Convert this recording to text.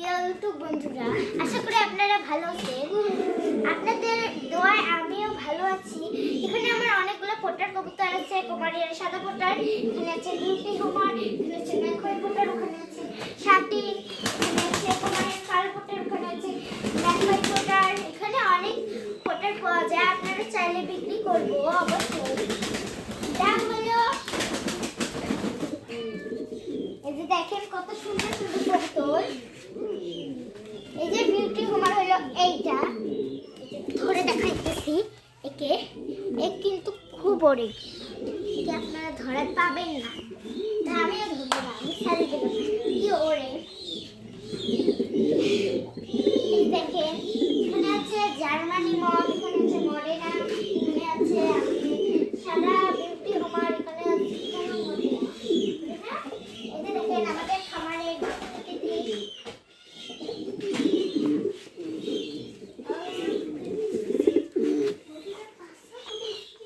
প্রিয় ইউটিউব বন্ধুরা, আশা করি আপনারা ভালো আছেন। আপনাদের দোয়ায় আমিও ভালো আছি। এখানে আমার অনেকগুলো পোটার কবুতর আছে, কুমারিয়ার সাদা পোটার, এখানে আছে বিউটি কুমার, এখানে আছে ম্যাকওয়ে পোটার, ওখানে আছে শাটিন, এখানে আছে কুমারিয়ার কালো পোটার, ওখানে আছে ম্যাকওয়ে পোটার। এখানে অনেক পোটার পাওয়া যায়, আপনারা চাইলে বিক্রি করবো অবশ্যই। দাম হলো, এই যে দেখেন কত সুন্দর সুন্দর কবুতর। এই যে বিউটি কুমার হলো এইটা, ধরে দেখাইতেছি একে। কিন্তু খুব ওরে, একে আপনারা ধরে পাবেন না, আমিও ধরবো না, আমি ছাড়ি দেবো। কি ওরে